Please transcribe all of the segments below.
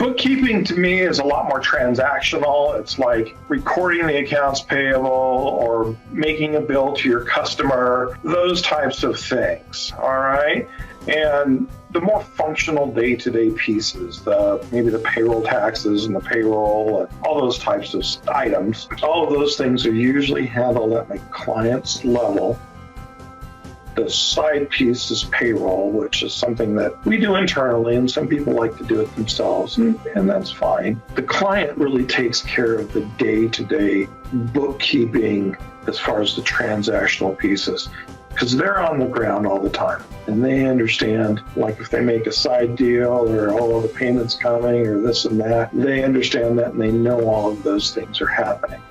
Bookkeeping to me is a lot more transactional. It's like recording the accounts payable or making a bill to your customer, those types of things, all right? And the more functional day-to-day pieces, maybe the payroll taxes and the payroll and all those types of items, all of those things are usually handled at my client's level. The side piece is payroll, which is something that we do internally, and some people like to do it themselves, and that's fine. The client really takes care of the day-to-day bookkeeping as far as the transactional pieces, because they're on the ground all the time, and they understand, like if they make a side deal or all the payments coming or this and that, they understand that and they know all of those things are happening.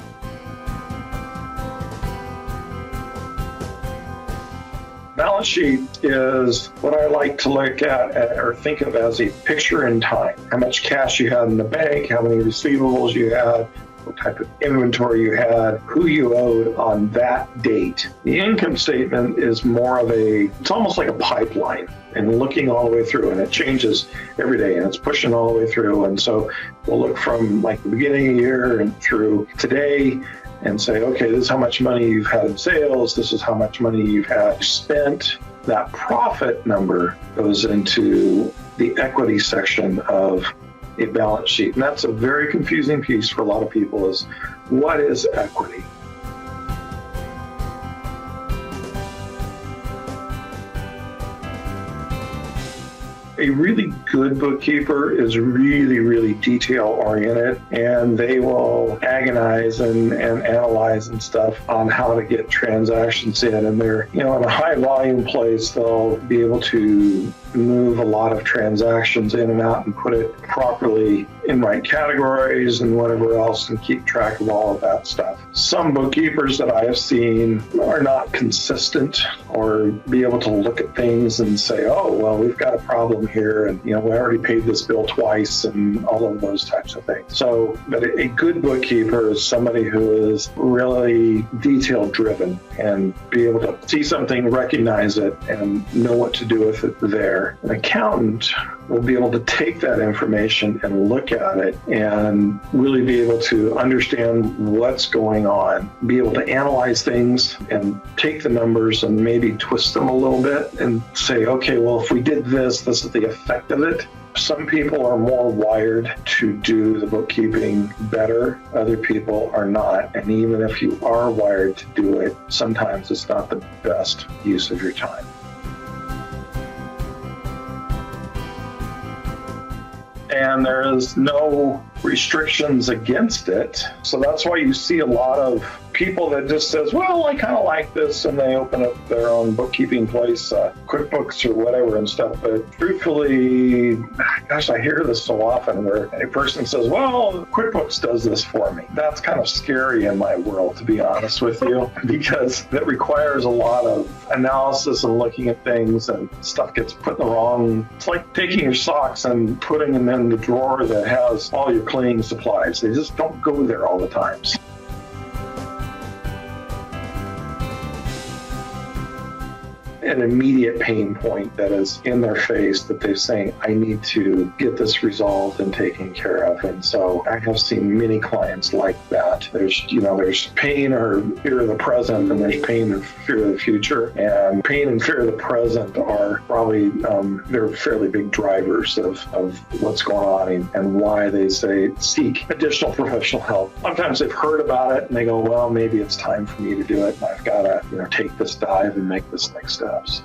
Balance sheet is what I like to look at or think of as a picture in time. How much cash you had in the bank, how many receivables you had, what type of inventory you had, who you owed on that date. The income statement is more of it's almost like a pipeline and looking all the way through, and it changes every day and it's pushing all the way through. And so we'll look from like the beginning of the year and through today and say, okay, this is how much money you've had in sales, this is how much money you've had spent. That profit number goes into the equity section of a balance sheet. And that's a very confusing piece for a lot of people is, what is equity? A really good bookkeeper is really, really detail-oriented, and they will agonize and analyze and stuff on how to get transactions in. And they're, in a high-volume place, they'll be able to move a lot of transactions in and out and put it properly in right categories and whatever else and keep track of all of that stuff. Some bookkeepers that I have seen are not consistent or be able to look at things and say, oh, well, we've got a problem here and, we already paid this bill twice and all of those types of things. So, but a good bookkeeper is somebody who is really detail driven and be able to see something, recognize it, and know what to do with it there. An accountant will be able to take that information and look at it and really be able to understand what's going on, be able to analyze things and take the numbers and maybe twist them a little bit and say, okay, well, if we did this, this is the effect of it. Some people are more wired to do the bookkeeping better. Other people are not. And even if you are wired to do it, sometimes it's not the best use of your time. And there is no restrictions against it. So that's why you see a lot of people that just says, well, I kind of like this, and they open up their own bookkeeping place, QuickBooks or whatever and stuff. But truthfully, gosh, I hear this so often where a person says, well, QuickBooks does this for me. That's kind of scary in my world, to be honest with you, because it requires a lot of analysis and looking at things, and stuff gets put in the wrong. It's like taking your socks and putting them in the drawer that has all your cleaning supplies. They just don't go there all the time. An immediate pain point that is in their face that they're saying, I need to get this resolved and taken care of. And so I have seen many clients like that. There's pain or fear of the present, and there's pain and fear of the future. And pain and fear of the present are probably, they're fairly big drivers of what's going on and why they say seek additional professional help. Sometimes they've heard about it and they go, well, maybe it's time for me to do it. And I've got to, take this dive and make this next step. So.